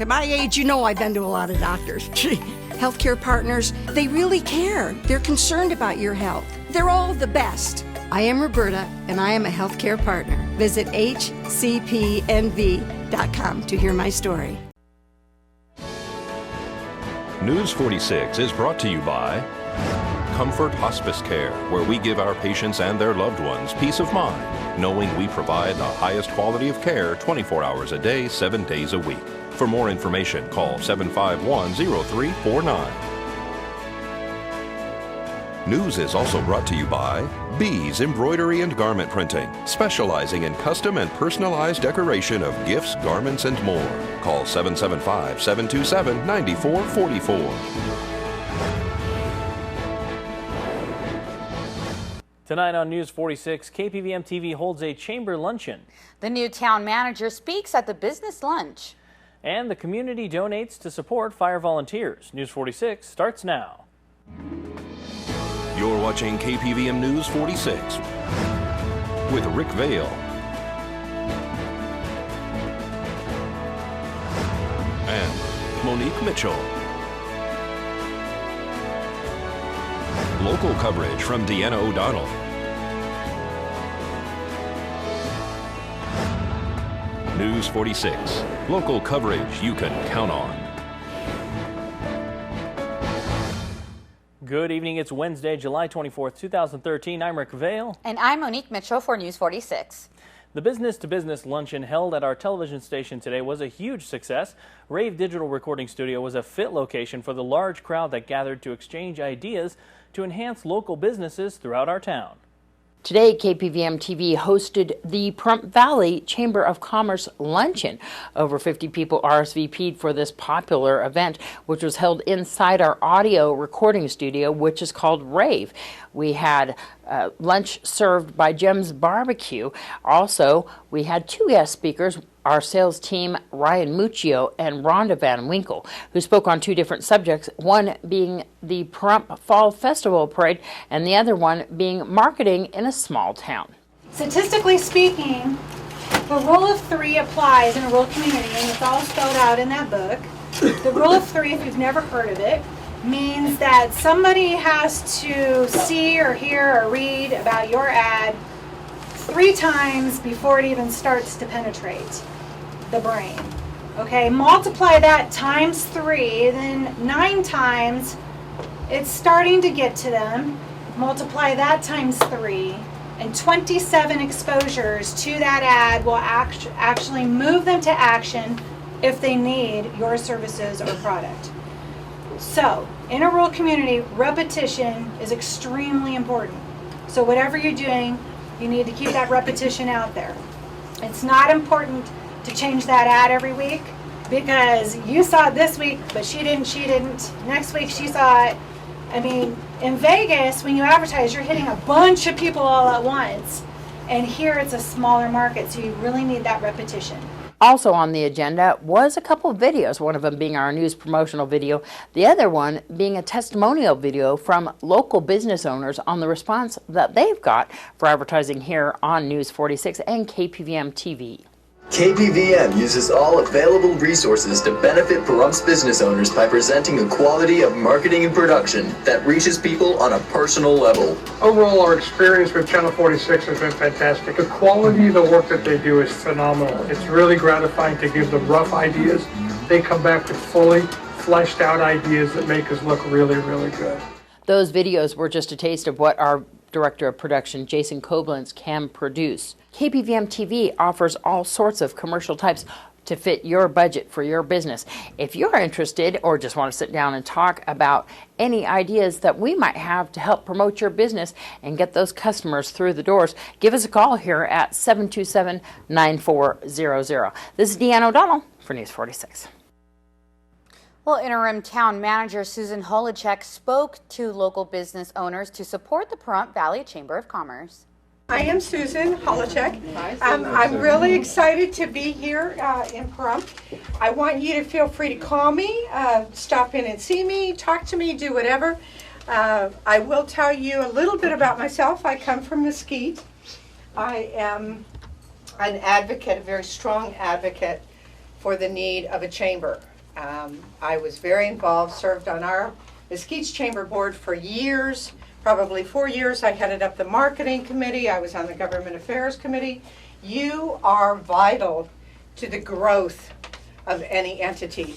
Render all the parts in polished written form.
At my age, you know I've been to a lot of doctors. Healthcare partners, they really care. They're concerned about your health. They're all the best. I am Roberta, and I am a healthcare partner. Visit hcpnv.com to hear my story. News 46 is brought to you by Comfort Hospice Care, where we give our patients and their loved ones peace of mind, knowing we provide the highest quality of care 24 hours a day, 7 days a week. For more information, call 751-0349. News is also brought to you by Bees Embroidery and Garment Printing, specializing in custom and personalized decoration of gifts, garments, and more. Call 775-727-9444. Tonight on News 46, KPVM TV holds a chamber luncheon. The new town manager speaks at the business lunch. And the community donates to support fire volunteers. News 46 starts now. You're watching KPVM News 46 with Rick Vale and Monique Mitchell. Local coverage from Deanna O'Donnell. News 46, local coverage you can count on. Good evening. It's Wednesday, July 24th, 2013. I'm Rick Vale. And I'm Monique Mitchell for News 46. The business-to-business luncheon held at our television station today was a huge success. Rave Digital Recording Studio was a fit location for the large crowd that gathered to exchange ideas to enhance local businesses throughout our town. Today, KPVM TV hosted the Pahrump Valley Chamber of Commerce Luncheon. Over 50 people RSVP'd for this popular event, which was held inside our audio recording studio, which is called Rave. We had lunch served by Jim's Barbecue. Also, we had two guest speakers, our sales team, Ryan Muccio and Rhonda Van Winkle, who spoke on two different subjects, one being the Pahrump Fall Festival Parade and the other one being marketing in a small town. Statistically speaking, the rule of three applies in a rural community, and it's all spelled out in that book. The rule of three, if you've never heard of it, means that somebody has to see or hear or read about your ad 3 times before it even starts to penetrate the brain. Okay, multiply that times 3, then 9 times it's starting to get to them. Multiply that times 3, and 27 exposures to that ad will actually move them to action if they need your services or product. So, in a rural community, repetition is extremely important. So whatever you're doing, you need to keep that repetition out there. It's not important to change that ad every week, because you saw it this week, but she didn't. Next week she saw it. I mean, in Vegas, when you advertise, you're hitting a bunch of people all at once. And here it's a smaller market, so you really need that repetition. Also on the agenda was a couple of videos, one of them being our news promotional video, the other one being a testimonial video from local business owners on the response that they've got for advertising here on News 46 and KPVM TV. KPVM uses all available resources to benefit Pahrump's business owners by presenting a quality of marketing and production that reaches people on a personal level. Overall, our experience with Channel 46 has been fantastic. The quality of the work that they do is phenomenal. It's really gratifying to give them rough ideas. They come back with fully fleshed out ideas that make us look really, really good. Those videos were just a taste of what our Director of Production, Jason Koblenz, can produce. KPVM TV offers all sorts of commercial types to fit your budget for your business. If you're interested or just want to sit down and talk about any ideas that we might have to help promote your business and get those customers through the doors, give us a call here at 727-9400. This is Deanna O'Donnell for News 46. Well, interim town manager Susan Holacek spoke to local business owners to support the Pahrump Valley Chamber of Commerce. I am Susan Holacek. I'm really excited to be here in Pahrump. I want you to feel free to call me, stop in and see me, talk to me, do whatever. I will tell you a little bit about myself. I come from Mesquite. I am an advocate, a very strong advocate for the need of a chamber. I was very involved, served on our Mesquite's Chamber Board for years, probably 4 years. I headed up the marketing committee. I was on the government affairs committee. You are vital to the growth of any entity,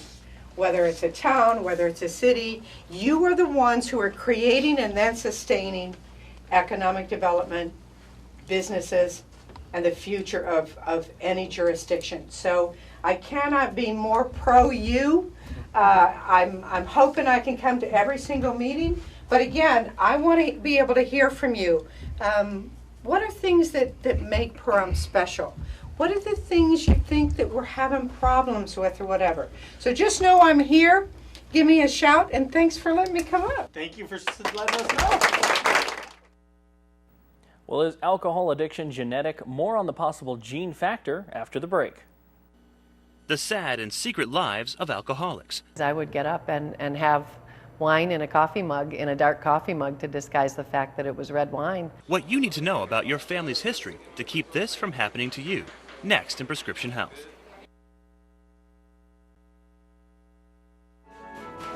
whether it's a town, whether it's a city. You are the ones who are creating and then sustaining economic development, businesses, and the future of any jurisdiction. So I cannot be more pro you. I'm hoping I can come to every single meeting, but again, I want to be able to hear from you. What are things that make Pahrump special? What are the things you think that we're having problems with or whatever? So just know I'm here. Give me a shout, and thanks for letting me come up. Thank you for letting us know. Well, is alcohol addiction genetic? More on the possible gene factor after the break. The sad and secret lives of alcoholics. I would get up and have wine in a coffee mug, in a dark coffee mug, to disguise the fact that it was red wine. What you need to know about your family's history to keep this from happening to you. Next in Prescription Health.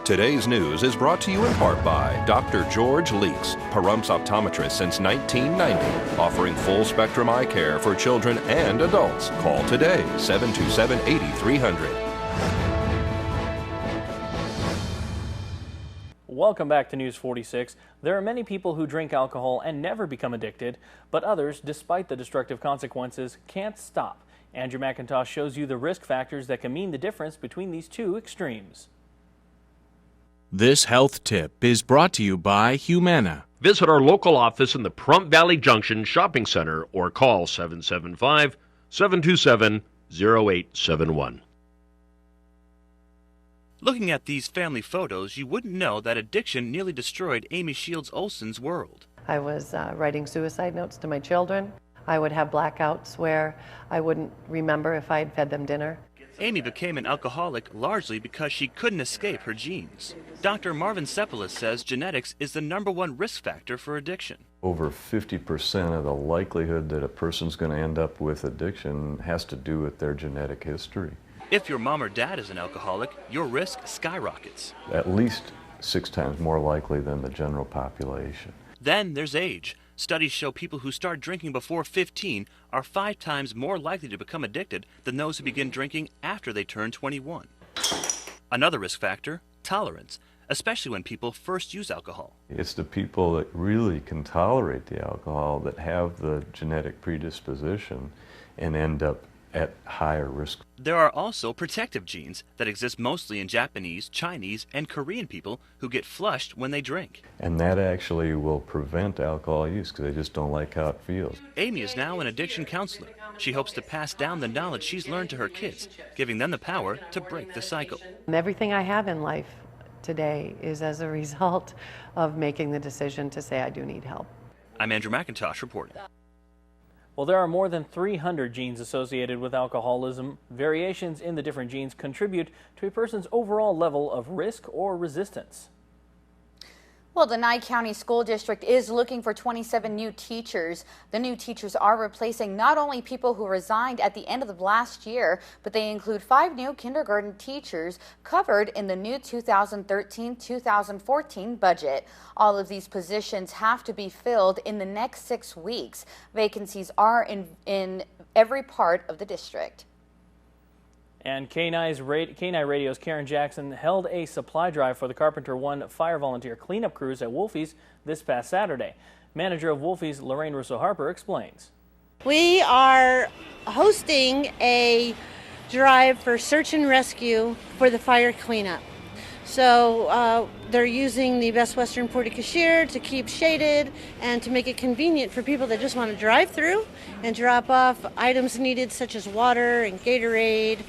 Today's news is brought to you in part by Dr. George Leeks, Pahrump's optometrist since 1990, offering full-spectrum eye care for children and adults. Call today, 727-8300. Welcome back to News 46. There are many people who drink alcohol and never become addicted, but others, despite the destructive consequences, can't stop. Andrew McIntosh shows you the risk factors that can mean the difference between these two extremes. This health tip is brought to you by Humana. Visit our local office in the Pahrump Valley Junction Shopping Center or call 775-727-0871. Looking at these family photos, you wouldn't know that addiction nearly destroyed Amy Shields Olsen's world. I was writing suicide notes to my children. I would have blackouts where I wouldn't remember if I had fed them dinner. Amy became an alcoholic largely because she couldn't escape her genes. Dr. Marvin Sepelis says genetics is the #1 risk factor for addiction. Over 50% of the likelihood that a person's going to end up with addiction has to do with their genetic history. If your mom or dad is an alcoholic, your risk skyrockets. At least 6 times more likely than the general population. Then there's age. Studies show people who start drinking before 15 are 5 times more likely to become addicted than those who begin drinking after they turn 21. Another risk factor, tolerance, especially when people first use alcohol. It's the people that really can tolerate the alcohol that have the genetic predisposition and end up at higher risk. There are also protective genes that exist mostly in Japanese, Chinese, and Korean people who get flushed when they drink. And that actually will prevent alcohol use because they just don't like how it feels. Amy is now an addiction counselor. She hopes to pass down the knowledge she's learned to her kids, giving them the power to break the cycle. And everything I have in life today is as a result of making the decision to say I do need help. I'm Andrew McIntosh reporting. Well, there are more than 300 genes associated with alcoholism. Variations in the different genes contribute to a person's overall level of risk or resistance. Well, the Nye County School District is looking for 27 new teachers. The new teachers are replacing not only people who resigned at the end of the last year, but they include 5 new kindergarten teachers covered in the new 2013-2014 budget. All of these positions have to be filled in the next 6 weeks. Vacancies are in every part of the district. And K9 Radio's Karen Jackson held a supply drive for the Carpenter One fire volunteer cleanup crews at Wolfie's this past Saturday. Manager of Wolfie's, Lorraine Russo-Harper, explains. We are hosting a drive for search and rescue for the fire cleanup. So they're using the Best Western Porte-Cochere to keep shaded and to make it convenient for people that just want to drive through and drop off items needed such as water and Gatorade,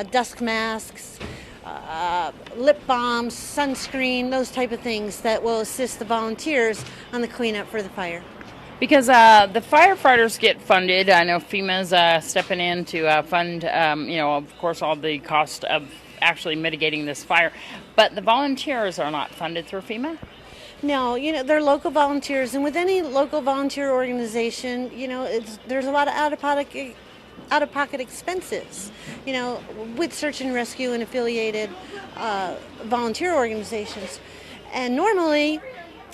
dust masks, lip balms, sunscreen, those type of things that will assist the volunteers on the cleanup for the fire. Because the firefighters get funded. I know FEMA's stepping in to fund, of course, all the cost of actually mitigating this fire. But the volunteers are not funded through FEMA? No, they're local volunteers, and with any local volunteer organization, there's a lot of out-of-pocket expenses, you know, with search and rescue and affiliated volunteer organizations. And normally,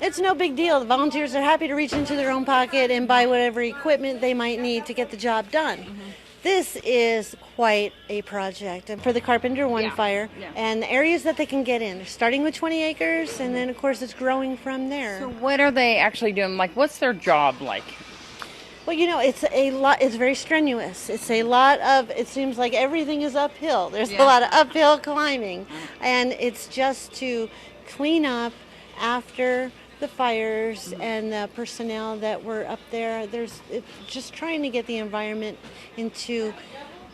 it's no big deal. The volunteers are happy to reach into their own pocket and buy whatever equipment they might need to get the job done. This is quite a project, and for the Carpenter One fire, and the areas that they can get in. They're starting with 20 acres, and then of course it's growing from there. So what are they actually doing? Like, what's their job like? Well, you know, it's a lot. It's very strenuous. It's a lot of. It seems like everything is uphill. There's a lot of uphill climbing, and it's just to clean up after the fires and the personnel that were up there. It's just trying to get the environment into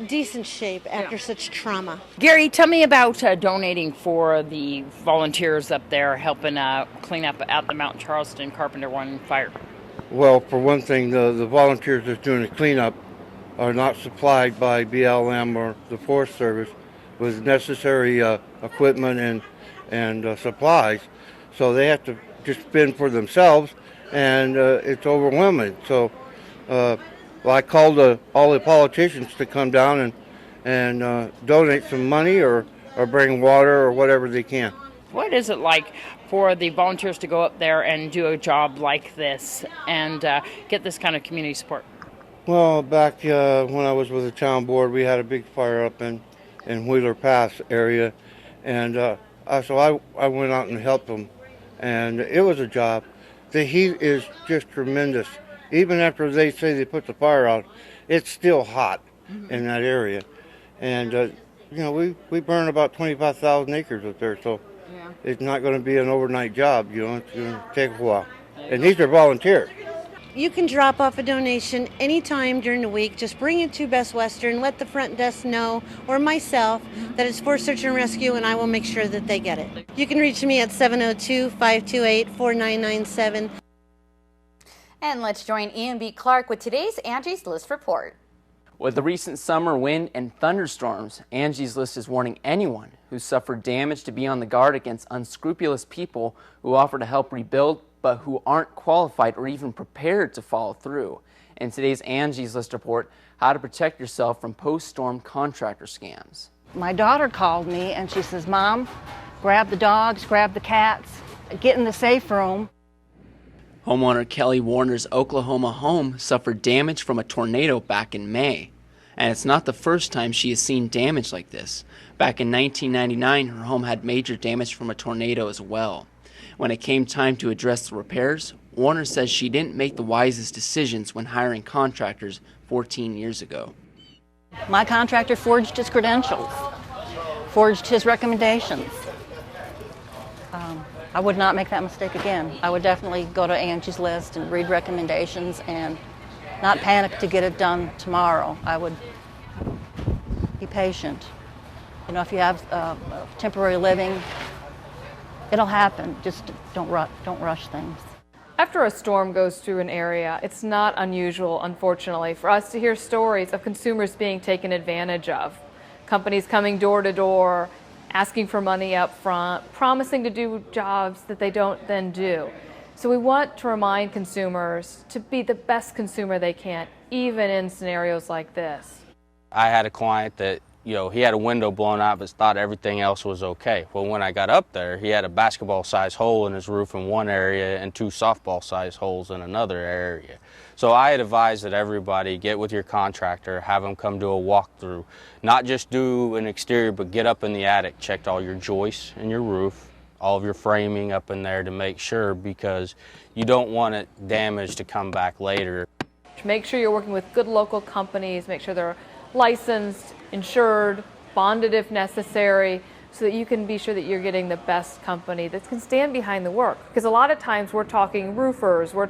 decent shape after such trauma. Gary, tell me about donating for the volunteers up there helping clean up at the Mount Charleston Carpenter One fire. Well, for one thing, the volunteers that's doing the cleanup are not supplied by BLM or the Forest Service with necessary equipment and supplies, so they have to just spend for themselves, and it's overwhelming. So I called all the politicians to come down and donate some money or bring water or whatever they can. What is it like for the volunteers to go up there and do a job like this and get this kind of community support? Well, back when I was with the town board, we had a big fire up in Wheeler Pass area, and so I went out and helped them, and it was a job. The heat is just tremendous. Even after they say they put the fire out, it's still hot in that area. And, you know, we burn about 25,000 acres up there, so it's not going to be an overnight job, you know, it's going to take a while. And these are volunteers. You can drop off a donation anytime during the week. Just bring it to Best Western, let the front desk know, or myself, that it's for search and rescue, and I will make sure that they get it. You can reach me at 702-528-4997. And let's join Ian B. Clark with today's Angie's List report. With the recent summer wind and thunderstorms, Angie's List is warning anyone who suffered damage to be on the guard against unscrupulous people who offer to help rebuild but who aren't qualified or even prepared to follow through. In today's Angie's List report, how to protect yourself from post-storm contractor scams. My daughter called me and she says, "Mom, grab the dogs, grab the cats, get in the safe room." Homeowner Kelly Warner's Oklahoma home suffered damage from a tornado back in May. And it's not the first time she has seen damage like this. Back in 1999, her home had major damage from a tornado as well. When it came time to address the repairs, Warner says she didn't make the wisest decisions when hiring contractors 14 years ago. My contractor forged his credentials, forged his recommendations. I would not make that mistake again. I would definitely go to Angie's List and read recommendations and not panic to get it done tomorrow. I would be patient. You know, if you have temporary living, it'll happen. Just don't rush things. After a storm goes through an area, it's not unusual, unfortunately, for us to hear stories of consumers being taken advantage of. Companies coming door to door, asking for money up front, promising to do jobs that they don't then do. So we want to remind consumers to be the best consumer they can, even in scenarios like this. I had a client that, you know, he had a window blown out but thought everything else was okay. Well, when I got up there, he had a basketball-sized hole in his roof in one area and 2 softball-sized holes in another area. So I had advised that everybody get with your contractor, have them come do a walkthrough. Not just do an exterior, but get up in the attic, check all your joists in your roof, all of your framing up in there to make sure, because you don't want it damaged to come back later. Make sure you're working with good local companies, make sure they're licensed, insured, bonded if necessary, so that you can be sure that you're getting the best company that can stand behind the work. Because a lot of times we're talking roofers, we're